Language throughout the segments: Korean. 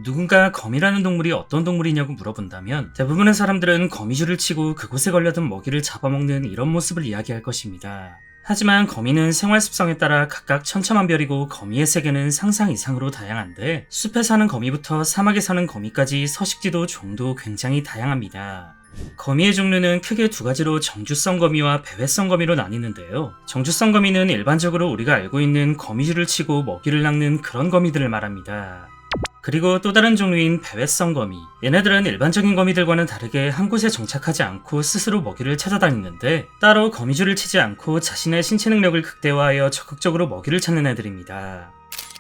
누군가 거미라는 동물이 어떤 동물이냐고 물어본다면 대부분의 사람들은 거미줄을 치고 그곳에 걸려든 먹이를 잡아먹는 이런 모습을 이야기할 것입니다. 하지만 거미는 생활 습성에 따라 각각 천차만별이고 거미의 세계는 상상 이상으로 다양한데 숲에 사는 거미부터 사막에 사는 거미까지 서식지도 종도 굉장히 다양합니다. 거미의 종류는 크게 두 가지로 정주성 거미와 배회성 거미로 나뉘는데요. 정주성 거미는 일반적으로 우리가 알고 있는 거미줄을 치고 먹이를 낚는 그런 거미들을 말합니다. 그리고 또 다른 종류인 배회성 거미. 얘네들은 일반적인 거미들과는 다르게 한 곳에 정착하지 않고 스스로 먹이를 찾아다니는데 따로 거미줄을 치지 않고 자신의 신체 능력을 극대화하여 적극적으로 먹이를 찾는 애들입니다.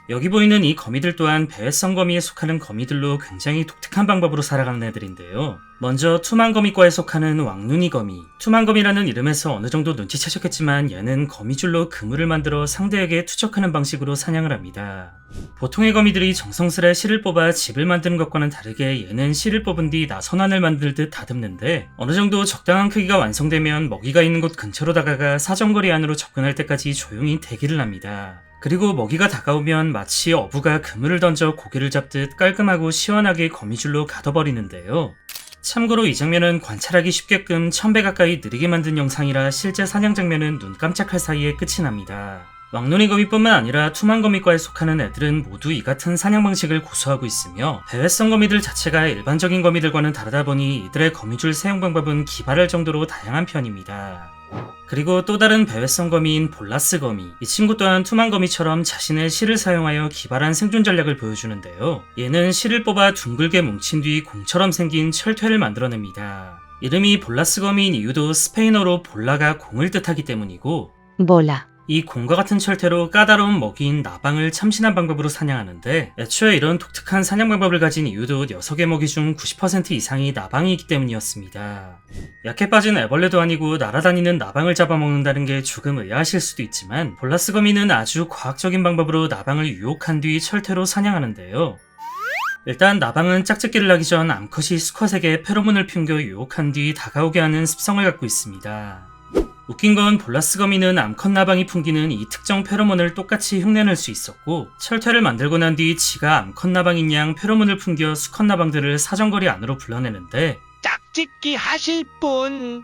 여기 보이는 이 거미들 또한 배회성 거미에 속하는 거미들로 굉장히 독특한 방법으로 살아가는 애들인데요. 먼저 투망거미과에 속하는 왕눈이 거미. 투망거미라는 이름에서 어느 정도 눈치채셨겠지만 얘는 거미줄로 그물을 만들어 상대에게 투척하는 방식으로 사냥을 합니다. 보통의 거미들이 정성스레 실을 뽑아 집을 만드는 것과는 다르게 얘는 실을 뽑은 뒤 나선안을 만들듯 다듬는데 어느 정도 적당한 크기가 완성되면 먹이가 있는 곳 근처로 다가가 사정거리 안으로 접근할 때까지 조용히 대기를 합니다. 그리고 먹이가 다가오면 마치 어부가 그물을 던져 고기를 잡듯 깔끔하고 시원하게 거미줄로 가둬버리는데요. 참고로 이 장면은 관찰하기 쉽게끔 1000배 가까이 느리게 만든 영상이라 실제 사냥 장면은 눈 깜짝할 사이에 끝이 납니다. 왕눈이 거미뿐만 아니라 투망거미과에 속하는 애들은 모두 이 같은 사냥 방식을 고수하고 있으며 배회성 거미들 자체가 일반적인 거미들과는 다르다 보니 이들의 거미줄 사용 방법은 기발할 정도로 다양한 편입니다. 그리고 또 다른 배회성 거미인 볼라스 거미. 이 친구 또한 투망거미처럼 자신의 실을 사용하여 기발한 생존 전략을 보여주는데요. 얘는 실을 뽑아 둥글게 뭉친 뒤 공처럼 생긴 철퇴를 만들어냅니다. 이름이 볼라스 거미인 이유도 스페인어로 볼라가 공을 뜻하기 때문이고 bola, 이 공과 같은 철퇴로 까다로운 먹이인 나방을 참신한 방법으로 사냥하는데 애초에 이런 독특한 사냥 방법을 가진 이유도 녀석의 먹이 중 90% 이상이 나방이기 때문이었습니다. 약해 빠진 애벌레도 아니고 날아다니는 나방을 잡아먹는다는 게 조금 의아하실 수도 있지만 볼라스 거미는 아주 과학적인 방법으로 나방을 유혹한 뒤 철퇴로 사냥하는데요. 일단 나방은 짝짓기를 하기 전 암컷이 수컷에게 페로몬을 풍겨 유혹한 뒤 다가오게 하는 습성을 갖고 있습니다. 웃긴 건 볼라스 거미는 암컷 나방이 풍기는 이 특정 페로몬을 똑같이 흉내낼 수 있었고 철퇴를 만들고 난 뒤 지가 암컷 나방인 양 페로몬을 풍겨 수컷 나방들을 사정거리 안으로 불러내는데 짝짓기 하실 분.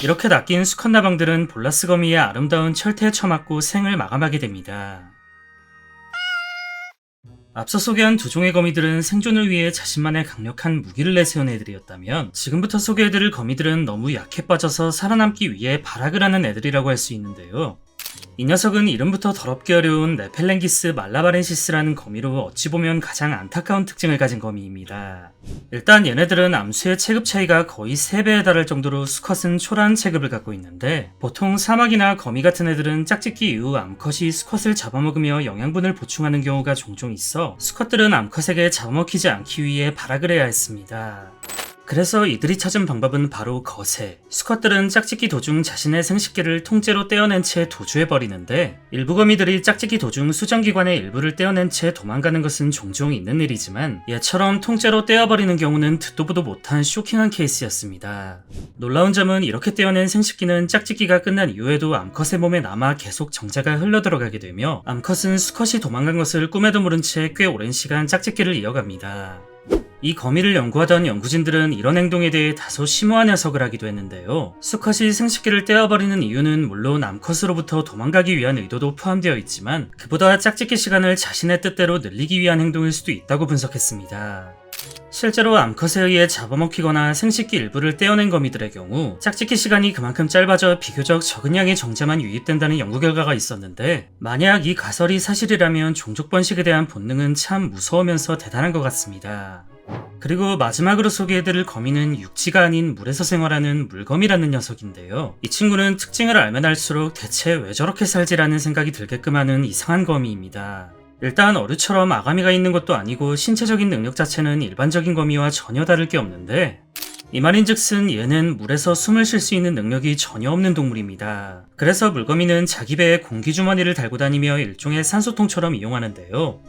이렇게 낚인 수컷 나방들은 볼라스 거미의 아름다운 철퇴에 처맞고 생을 마감하게 됩니다. 앞서 소개한 두 종의 거미들은 생존을 위해 자신만의 강력한 무기를 내세운 애들이었다면 지금부터 소개해드릴 거미들은 너무 약해 빠져서 살아남기 위해 발악을 하는 애들이라고 할 수 있는데요. 이 녀석은 이름부터 더럽게 어려운 네펠랭기스 말라바렌시스라는 거미로 어찌 보면 가장 안타까운 특징을 가진 거미입니다. 일단 얘네들은 암수의 체급 차이가 거의 3배에 달할 정도로 수컷은 초라한 체급을 갖고 있는데 보통 사막이나 거미 같은 애들은 짝짓기 이후 암컷이 수컷을 잡아먹으며 영양분을 보충하는 경우가 종종 있어 수컷들은 암컷에게 잡아먹히지 않기 위해 발악을 해야 했습니다. 그래서 이들이 찾은 방법은 바로 거세. 수컷들은 짝짓기 도중 자신의 생식기를 통째로 떼어낸 채 도주해버리는데 일부 거미들이 짝짓기 도중 수정기관의 일부를 떼어낸 채 도망가는 것은 종종 있는 일이지만 얘처럼 통째로 떼어버리는 경우는 듣도 보도 못한 쇼킹한 케이스였습니다. 놀라운 점은 이렇게 떼어낸 생식기는 짝짓기가 끝난 이후에도 암컷의 몸에 남아 계속 정자가 흘러들어가게 되며 암컷은 수컷이 도망간 것을 꿈에도 모른 채 꽤 오랜 시간 짝짓기를 이어갑니다. 이 거미를 연구하던 연구진들은 이런 행동에 대해 다소 심오한 해석을 하기도 했는데요. 수컷이 생식기를 떼어버리는 이유는 물론 암컷으로부터 도망가기 위한 의도도 포함되어 있지만 그보다 짝짓기 시간을 자신의 뜻대로 늘리기 위한 행동일 수도 있다고 분석했습니다. 실제로 암컷에 의해 잡아먹히거나 생식기 일부를 떼어낸 거미들의 경우 짝짓기 시간이 그만큼 짧아져 비교적 적은 양의 정자만 유입된다는 연구 결과가 있었는데 만약 이 가설이 사실이라면 종족 번식에 대한 본능은 참 무서우면서 대단한 것 같습니다. 그리고 마지막으로 소개해드릴 거미는 육지가 아닌 물에서 생활하는 물거미라는 녀석인데요. 이 친구는 특징을 알면 알수록 대체 왜 저렇게 살지라는 생각이 들게끔 하는 이상한 거미입니다. 일단 어류처럼 아가미가 있는 것도 아니고 신체적인 능력 자체는 일반적인 거미와 전혀 다를 게 없는데 이 말인즉슨 얘는 물에서 숨을 쉴 수 있는 능력이 전혀 없는 동물입니다. 그래서 물거미는 자기 배에 공기주머니를 달고 다니며 일종의 산소통처럼 이용하는데요.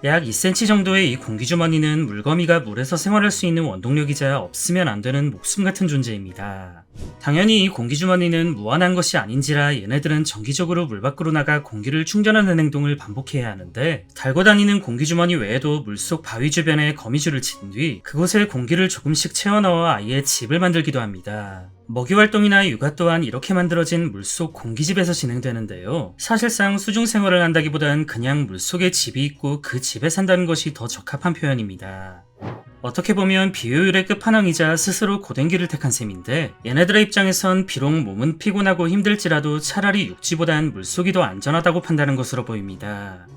약 2cm 정도의 이 공기주머니는 물거미가 물에서 생활할 수 있는 원동력이자 없으면 안 되는 목숨 같은 존재입니다. 당연히 이 공기주머니는 무한한 것이 아닌지라 얘네들은 정기적으로 물 밖으로 나가 공기를 충전하는 행동을 반복해야 하는데, 달고 다니는 공기주머니 외에도 물속 바위 주변에 거미줄을 친 뒤 그곳에 공기를 조금씩 채워넣어 아예 집을 만들기도 합니다. 먹이 활동이나 육아 또한 이렇게 만들어진 물속 공기집에서 진행되는데요. 사실상 수중 생활을 한다기보단 그냥 물속에 집이 있고 그 집에 산다는 것이 더 적합한 표현입니다. 어떻게 보면 비효율의 끝판왕이자 스스로 고된 길을 택한 셈인데, 얘네들의 입장에선 비록 몸은 피곤하고 힘들지라도 차라리 육지보단 물속이 더 안전하다고 판단하는 것으로 보입니다.